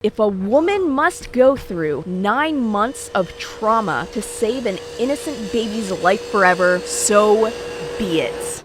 If a woman must go through 9 months of trauma to save an innocent baby's life forever, so be it.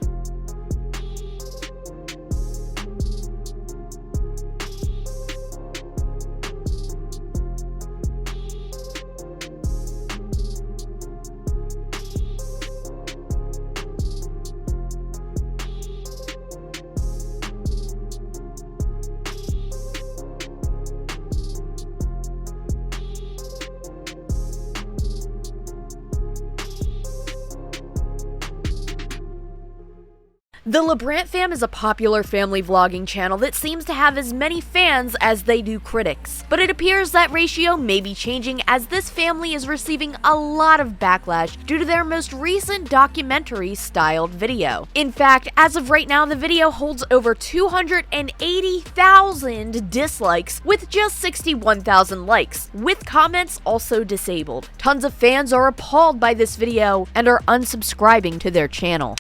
The LaBrant Fam is a popular family vlogging channel that seems to have as many fans as they do critics. But it appears that ratio may be changing as this family is receiving a lot of backlash due to their most recent documentary-styled video. In fact, as of right now, the video holds over 280,000 dislikes with just 61,000 likes, with comments also disabled. Tons of fans are appalled by this video and are unsubscribing to their channel.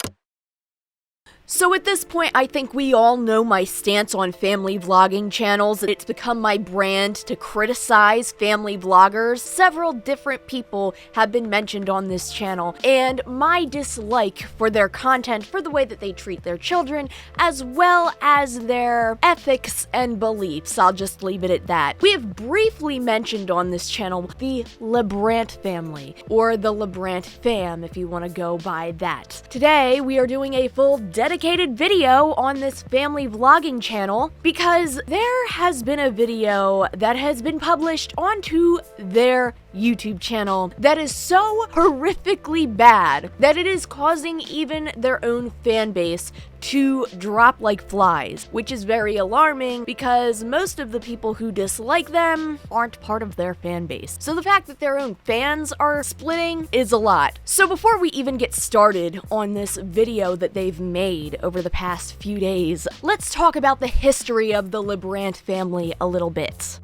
So at this point, I think we all know my stance on family vlogging channels. It's become my brand to criticize family vloggers. Several different people have been mentioned on this channel, and my dislike for their content, for the way that they treat their children, as well as their ethics and beliefs. I'll just leave it at that. We have briefly mentioned on this channel the LaBrant family, or the LaBrant Fam if you want to go by that. Today, we are doing a full dedicated video on this family vlogging channel because there has been a video that has been published onto their YouTube channel that is so horrifically bad that it is causing even their own fan base to drop like flies, which is very alarming because most of the people who dislike them aren't part of their fan base. So the fact that their own fans are splitting is a lot. So before we even get started on this video that they've made over the past few days, let's talk about the history of the LaBrant family a little bit.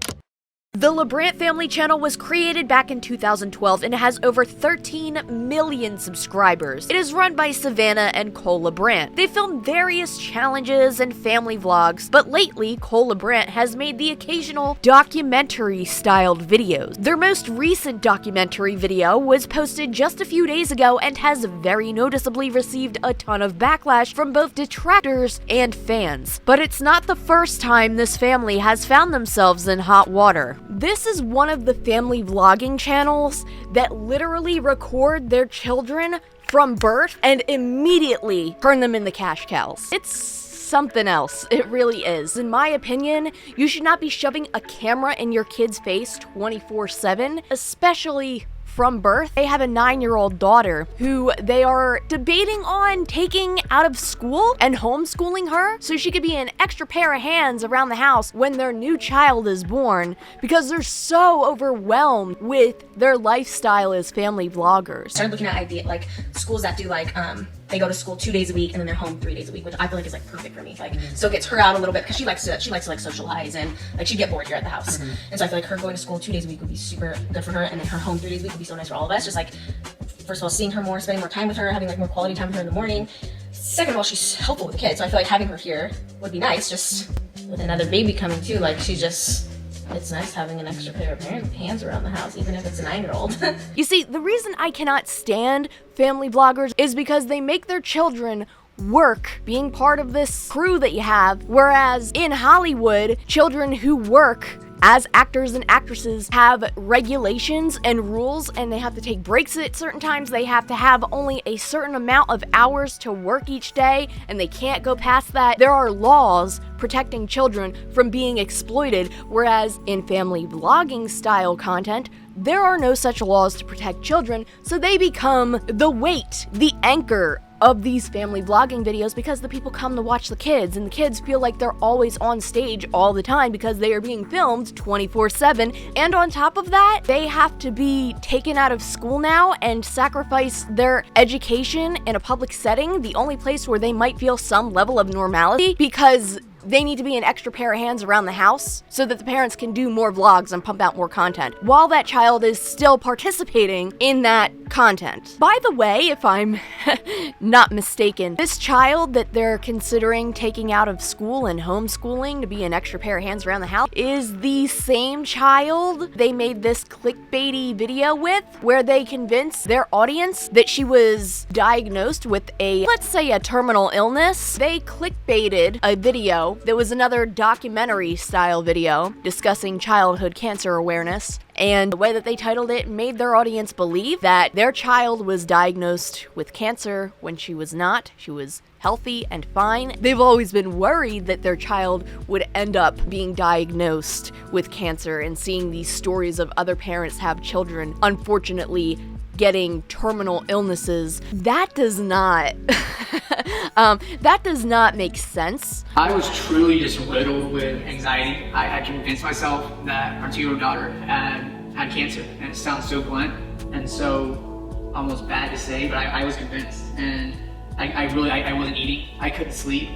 The LaBrant Family channel was created back in 2012 and it has over 13 million subscribers. It is run by Savannah and LaBrant. They film various challenges and family vlogs, but lately LaBrant has made the occasional documentary-styled videos. Their most recent documentary video was posted just a few days ago and has very noticeably received a ton of backlash from both detractors and fans. But it's not the first time this family has found themselves in hot water. This is one of the family vlogging channels that literally record their children from birth and immediately turn them into cash cows. It's something else. It really is. In my opinion, you should not be shoving a camera in your kid's face 24/7, especially from birth. They have a 9-year-old daughter who they are debating on taking out of school and homeschooling her so she could be an extra pair of hands around the house when their new child is born because they're so overwhelmed with their lifestyle as family vloggers. Started looking at schools that do they go to school 2 days a week and then they're home 3 days a week, which I feel like is perfect for me. So it gets her out a little bit because she likes to socialize and she'd get bored here at the house. And so I feel like her going to school 2 days a week would be super good for her, and then her home 3 days a week would be so nice for all of us. Just first of all, seeing her more, spending more time with her, having more quality time with her in the morning. Second of all, she's helpful with kids, so I feel like having her here would be nice. Just with another baby coming too, it's nice having an extra pair of hands around the house, even if it's a 9-year-old. You see, the reason I cannot stand family vloggers is because they make their children work being part of this crew that you have, whereas in Hollywood, children who work as actors and actresses have regulations and rules, and they have to take breaks at certain times. They have to have only a certain amount of hours to work each day, and they can't go past that. There are laws protecting children from being exploited, whereas in family vlogging style content, there are no such laws to protect children, so they become the weight, the anchor of these family vlogging videos because the people come to watch the kids, and the kids feel like they're always on stage all the time because they are being filmed 24/7, and on top of that, they have to be taken out of school now and sacrifice their education in a public setting, the only place where they might feel some level of normality, because they need to be an extra pair of hands around the house so that the parents can do more vlogs and pump out more content while that child is still participating in that content. By the way, if I'm not mistaken, this child that they're considering taking out of school and homeschooling to be an extra pair of hands around the house is the same child they made this clickbaity video with, where they convinced their audience that she was diagnosed with a, let's say, a terminal illness. They clickbaited a video that was another documentary style video discussing childhood cancer awareness, and the way that they titled it made their audience believe that their child was diagnosed with cancer when she was not. She was healthy and fine. They've always been worried that their child would end up being diagnosed with cancer, and seeing these stories of other parents have children unfortunately getting terminal illnesses, that does not that does not make sense. I was truly just riddled with anxiety. I had convinced myself that our 2-year-old daughter had cancer, and it sounds so blunt and so almost bad to say, but I was convinced, and I wasn't eating. I couldn't sleep.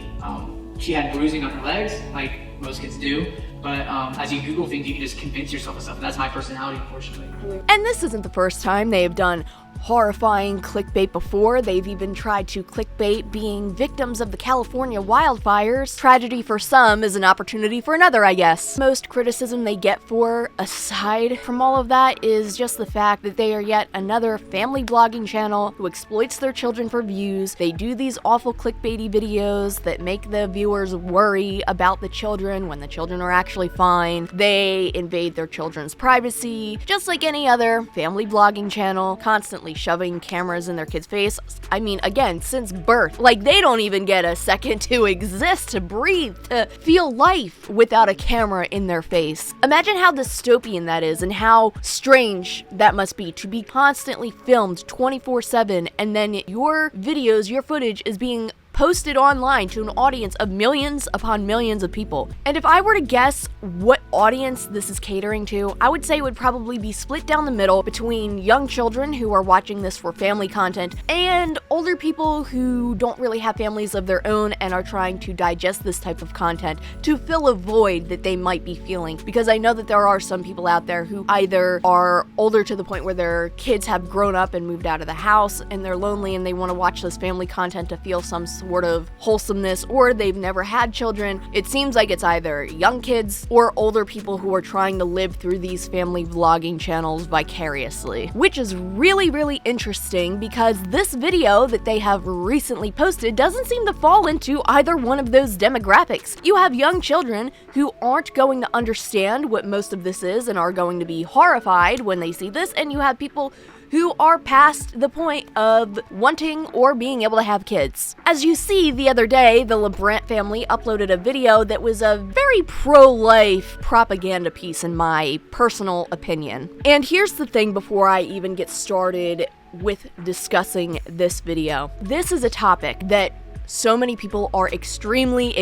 She had bruising on her legs, like most kids do. But as you Google things, you can just convince yourself of stuff. That's my personality, unfortunately. And this isn't the first time they have done horrifying clickbait before. They've even tried to clickbait being victims of the California wildfires. Tragedy for some is an opportunity for another, I guess. Most criticism they get for, aside from all of that, is just the fact that they are yet another family blogging channel who exploits their children for views. They do these awful clickbaity videos that make the viewers worry about the children when the children are actually fine. They invade their children's privacy, just like any other family blogging channel, constantly shoving cameras in their kids' face. I mean, again, since birth. Like, they don't even get a second to exist, to breathe, to feel life without a camera in their face. Imagine how dystopian that is, and how strange that must be to be constantly filmed 24/7, and then your videos, your footage is being posted online to an audience of millions upon millions of people. And if I were to guess what audience this is catering to, I would say it would probably be split down the middle between young children who are watching this for family content and older people who don't really have families of their own and are trying to digest this type of content to fill a void that they might be feeling. Because I know that there are some people out there who either are older to the point where their kids have grown up and moved out of the house and they're lonely and they want to watch this family content to feel some sort of wholesomeness, or they've never had children. It seems like it's either young kids or older people who are trying to live through these family vlogging channels vicariously, which is really, really interesting because this video that they have recently posted doesn't seem to fall into either one of those demographics. You have young children who aren't going to understand what most of this is and are going to be horrified when they see this, and you have people who are past the point of wanting or being able to have kids. As you see, the other day, the LaBrant family uploaded a video that was a very pro-life propaganda piece in my personal opinion. And here's the thing before I even get started with discussing this video. This is a topic that so many people are extremely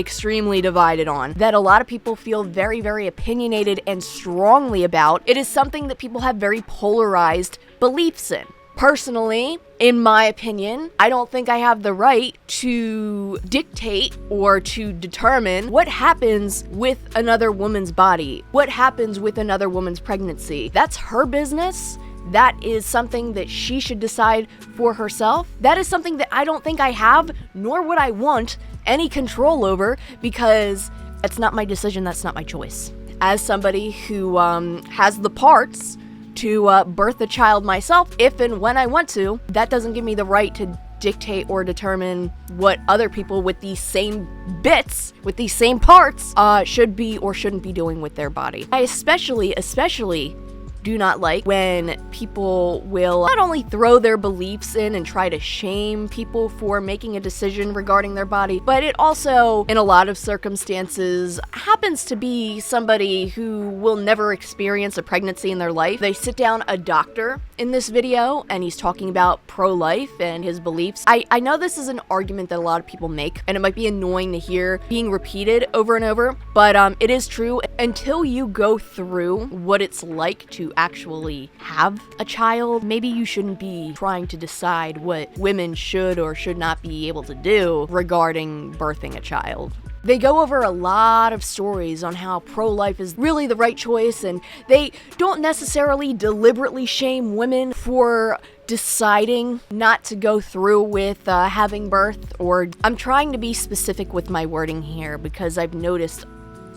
divided on, that a lot of people feel very, very opinionated and strongly about. It is something that people have very polarized beliefs in. Personally, in my opinion, I don't think I have the right to dictate or to determine what happens with another woman's body, what happens with another woman's pregnancy. That's her business. That is something that she should decide for herself. That is something that I don't think I have, nor would I want any control over, because that's not my decision, that's not my choice. As somebody who has the parts to birth a child myself, if and when I want to, that doesn't give me the right to dictate or determine what other people with these same bits, with these same parts, should be or shouldn't be doing with their body. I especially do not like when people will not only throw their beliefs in and try to shame people for making a decision regarding their body, but it also, in a lot of circumstances, happens to be somebody who will never experience a pregnancy in their life. They sit down a doctor in this video and he's talking about pro-life and his beliefs. I know this is an argument that a lot of people make, and it might be annoying to hear being repeated over and over, but it is true. Until you go through what it's like to actually have a child, maybe you shouldn't be trying to decide what women should or should not be able to do regarding birthing a child. They go over a lot of stories on how pro-life is really the right choice, and they don't necessarily deliberately shame women for deciding not to go through with having birth. Or I'm trying to be specific with my wording here because I've noticed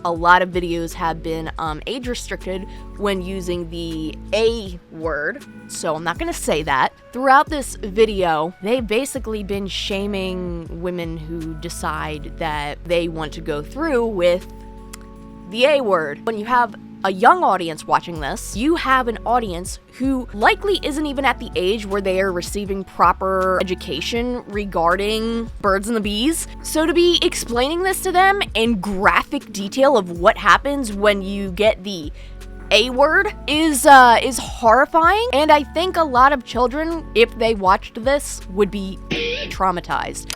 a lot of videos have been age restricted when using the A word, so I'm not gonna say that. Throughout this video, they've basically been shaming women who decide that they want to go through with the A word. When you have a young audience watching this, you have an audience who likely isn't even at the age where they are receiving proper education regarding birds and the bees. So to be explaining this to them in graphic detail of what happens when you get the A word is horrifying, and I think a lot of children, if they watched this, would be traumatized.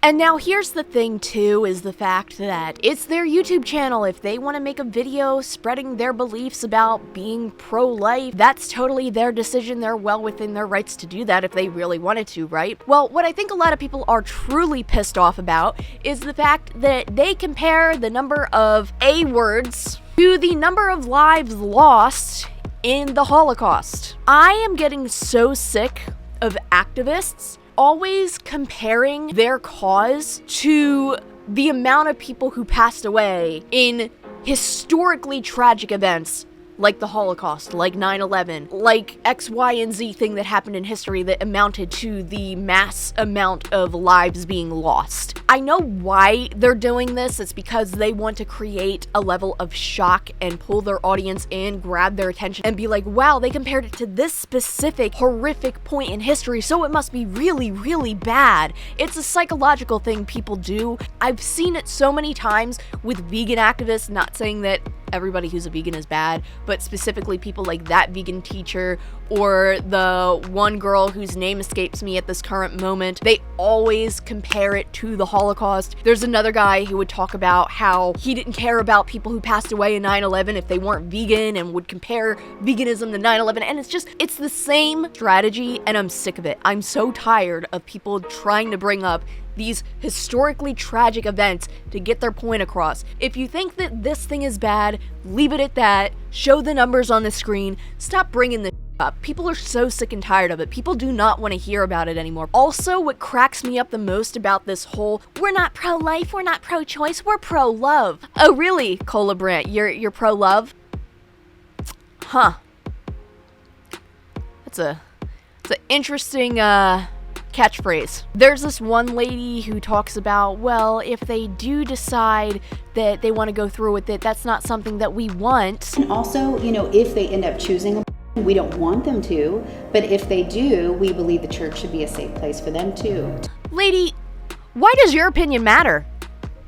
And now here's the thing too, is the fact that it's their YouTube channel. If they want to make a video spreading their beliefs about being pro-life, that's totally their decision. They're well within their rights to do that if they really wanted to, right? Well, what I think a lot of people are truly pissed off about is the fact that they compare the number of A words to the number of lives lost in the Holocaust. I am getting so sick of activists always comparing their cause to the amount of people who passed away in historically tragic events like the Holocaust, like 9/11, like X, Y, and Z thing that happened in history that amounted to the mass amount of lives being lost. I know why they're doing this. It's because they want to create a level of shock and pull their audience in, grab their attention, and be like, wow, they compared it to this specific horrific point in history, so it must be really, really bad. It's a psychological thing people do. I've seen it so many times with vegan activists, not saying that everybody who's a vegan is bad, but specifically people like that vegan teacher or the one girl whose name escapes me at this current moment. They always compare it to the Holocaust. There's another guy who would talk about how he didn't care about people who passed away in 9/11 if they weren't vegan, and would compare veganism to 9/11, and it's the same strategy, and I'm sick of it. I'm so tired of people trying to bring up these historically tragic events to get their point across. If you think that this thing is bad, leave it at that. Show the numbers on the screen. Stop bringing this up. People are so sick and tired of it. People do not want to hear about it anymore. Also, what cracks me up the most about this whole, we're not pro-life, we're not pro-choice, we're pro-love. Oh really, LaBrant, you're pro-love? Huh. It's an interesting, catchphrase. There's this one lady who talks about, well, if they do decide that they want to go through with it, that's not something that we want. And also, if they end up choosing, we don't want them to, but if they do, we believe the church should be a safe place for them too. Lady, why does your opinion matter?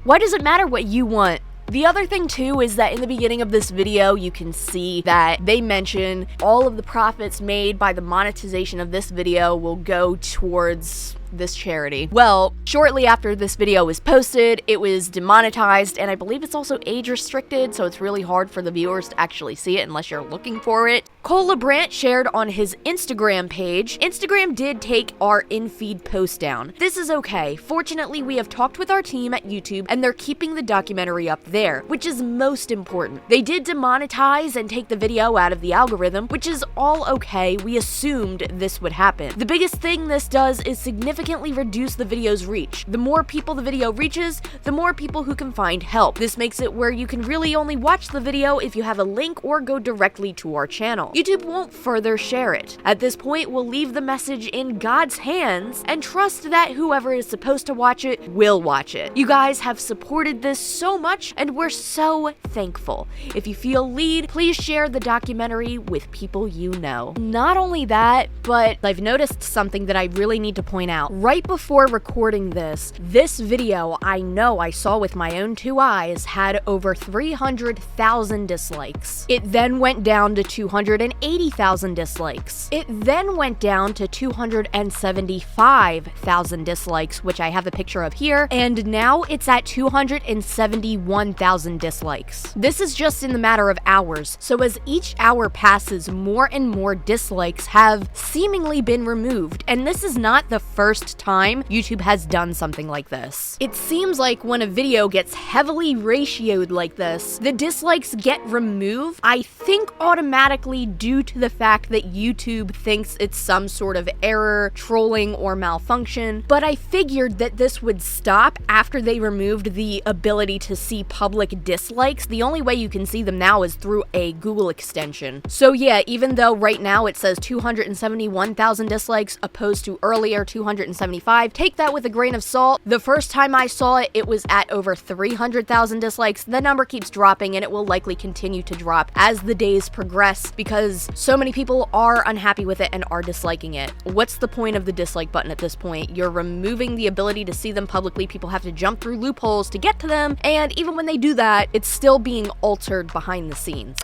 Why does it matter what you want? The other thing too is that in the beginning of this video, you can see that they mention all of the profits made by the monetization of this video will go towards this charity. Well, shortly after this video was posted, it was demonetized, and I believe it's also age restricted, so it's really hard for the viewers to actually see it unless you're looking for it. LaBrant shared on his Instagram page, Instagram did take our in-feed post down. This is okay. Fortunately, we have talked with our team at YouTube, and they're keeping the documentary up there, which is most important. They did demonetize and take the video out of the algorithm, which is all okay. We assumed this would happen. The biggest thing this does is significantly reduce the video's reach. The more people the video reaches, the more people who can find help. This makes it where you can really only watch the video if you have a link or go directly to our channel. YouTube won't further share it. At this point, we'll leave the message in God's hands and trust that whoever is supposed to watch it will watch it. You guys have supported this so much, and we're so thankful. If you feel lead, please share the documentary with people you know. Not only that, but I've noticed something that I really need to point out. Right before recording this video, I know I saw with my own two eyes, had over 300,000 dislikes. It then went down to 280,000 dislikes. It then went down to 275,000 dislikes, which I have a picture of here, and now it's at 271,000 dislikes. This is just in the matter of hours, so as each hour passes, more and more dislikes have seemingly been removed, and this is not the first first time YouTube has done something like this. It seems like when a video gets heavily ratioed like this, the dislikes get removed, I think automatically due to the fact that YouTube thinks it's some sort of error, trolling, or malfunction, but I figured that this would stop after they removed the ability to see public dislikes. The only way you can see them now is through a Google extension. So yeah, even though right now it says 271,000 dislikes opposed to earlier 275, take that with a grain of salt. The first time I saw it, it was at over 300,000 dislikes. The number keeps dropping and it will likely continue to drop as the days progress because so many people are unhappy with it and are disliking it. What's the point of the dislike button at this point? You're removing the ability to see them publicly. People have to jump through loopholes to get to them, and even when they do that, it's still being altered behind the scenes.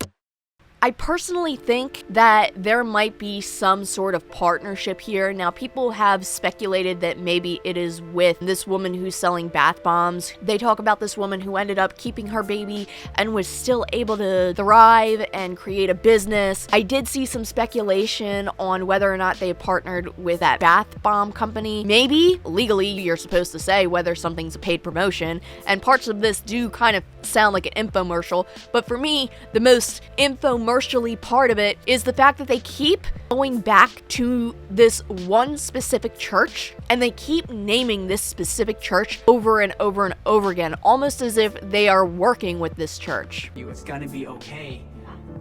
I personally think that there might be some sort of partnership here. Now, people have speculated that maybe it is with this woman who's selling bath bombs. They talk about this woman who ended up keeping her baby and was still able to thrive and create a business. I did see some speculation on whether or not they partnered with that bath bomb company. Maybe legally you're supposed to say whether something's a paid promotion, and parts of this do kind of sound like an infomercial, but for me, the most infomercial part of it is the fact that they keep going back to this one specific church and they keep naming this specific church over and over and over again, almost as if they are working with this church. It's gonna be okay.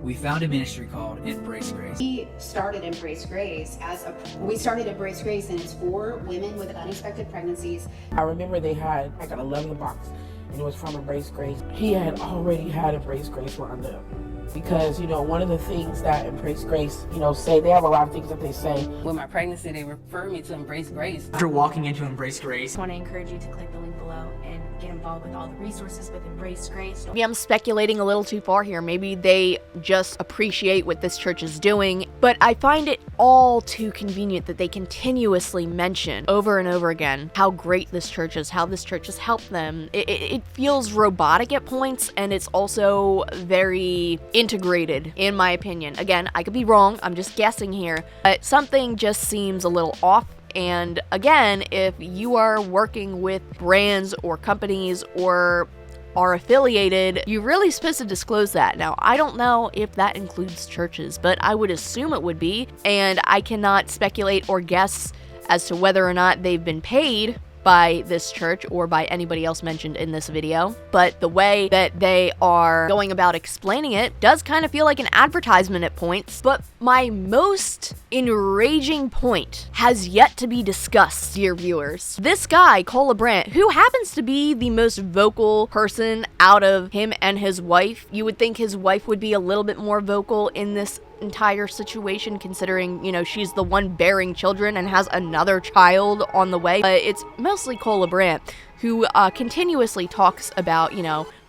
We found a ministry called Embrace Grace. We started Embrace Grace and it's for women with unexpected pregnancies. I remember they had like an 11 box and it was from Embrace Grace. He had already had Embrace Grace lined up. Because, one of the things that Embrace Grace, say, they have a lot of things that they say. With my pregnancy, they refer me to Embrace Grace. After walking into Embrace Grace, I want to encourage you to click the link below and get involved with all the resources with Embrace Grace. Maybe I'm speculating a little too far here. Maybe they just appreciate what this church is doing, but I find it all too convenient that they continuously mention over and over again how great this church is, how this church has helped them. It feels robotic at points, and it's also very integrated, in my opinion. Again, I could be wrong, I'm just guessing here, but something just seems a little off. And again, if you are working with brands or companies or are affiliated, you're really supposed to disclose that. Now, I don't know if that includes churches, but I would assume it would be, and I cannot speculate or guess as to whether or not they've been paid by this church or by anybody else mentioned in this video, but the way that they are going about explaining it does kind of feel like an advertisement at points. But my most enraging point has yet to be discussed, dear viewers. This guy, LaBrant, who happens to be the most vocal person out of him and his wife. You would think his wife would be a little bit more vocal in this entire situation, considering, she's the one bearing children and has another child on the way. But it's mostly LaBrant who continuously talks about,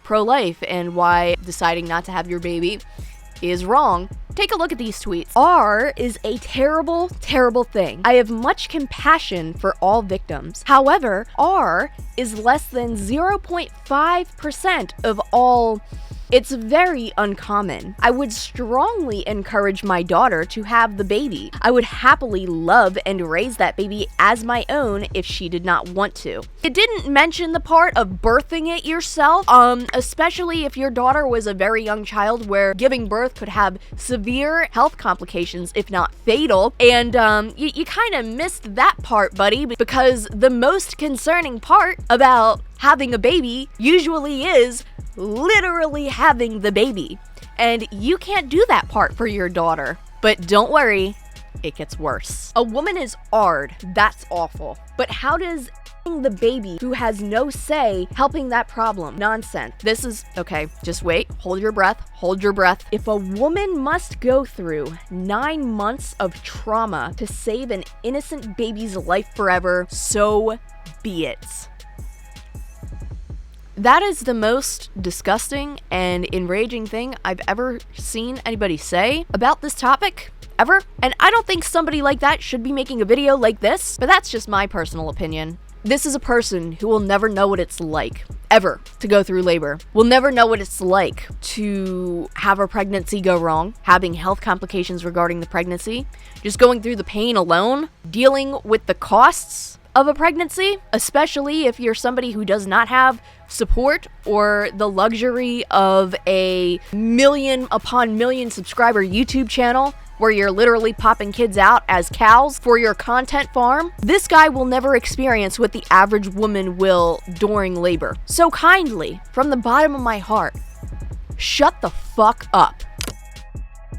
pro-life and why deciding not to have your baby is wrong. Take a look at these tweets. R is a terrible, terrible thing. I have much compassion for all victims. However, R is less than 0.5% of all. It's very uncommon. I would strongly encourage my daughter to have the baby. I would happily love and raise that baby as my own if she did not want to. It didn't mention the part of birthing it yourself, especially if your daughter was a very young child where giving birth could have severe health complications, if not fatal. And you kind of missed that part, buddy, because the most concerning part about having a baby usually is literally having the baby, and you can't do that part for your daughter. But don't worry, it gets worse. A woman is AR'd, that's awful. But how does the baby who has no say helping that problem? Nonsense. This is okay, just wait, hold your breath. If a woman must go through 9 months of trauma to save an innocent baby's life forever, so be it. That is the most disgusting and enraging thing I've ever seen anybody say about this topic, ever. And I don't think somebody like that should be making a video like this, but that's just my personal opinion. This is a person who will never know what it's like, ever, to go through labor. Will never know what it's like to have a pregnancy go wrong, having health complications regarding the pregnancy, just going through the pain alone, dealing with the costs of a pregnancy, especially if you're somebody who does not have support or the luxury of a million upon million subscriber YouTube channel where you're literally popping kids out as cows for your content farm. This guy will never experience what the average woman will during labor. So kindly, from the bottom of my heart, shut the fuck up.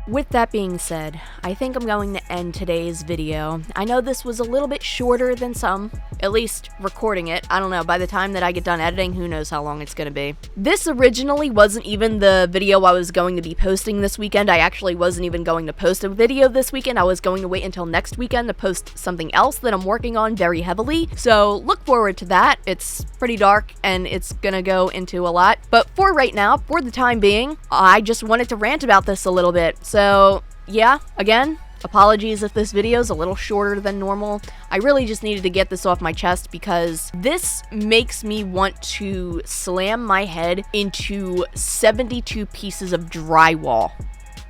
With that being said, I think I'm going to end today's video. I know this was a little bit shorter than some, at least recording it. I don't know, by the time that I get done editing, who knows how long it's gonna be. This originally wasn't even the video I was going to be posting this weekend. I actually wasn't even going to post a video this weekend. I was going to wait until next weekend to post something else that I'm working on very heavily. So look forward to that. It's pretty dark and it's gonna go into a lot. But for right now, for the time being, I just wanted to rant about this a little bit. So yeah, again, apologies if this video is a little shorter than normal. I really just needed to get this off my chest because this makes me want to slam my head into 72 pieces of drywall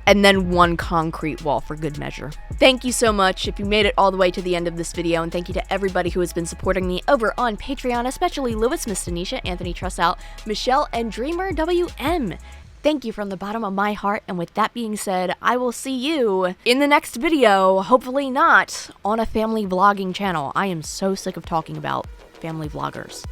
and then one concrete wall for good measure. Thank you so much if you made it all the way to the end of this video, and thank you to everybody who has been supporting me over on Patreon, especially Lewis, Miss Tanisha, Anthony Trustout, Michelle, and Dreamer WM. Thank you from the bottom of my heart, and with that being said, I will see you in the next video, hopefully not on a family vlogging channel. I am so sick of talking about family vloggers.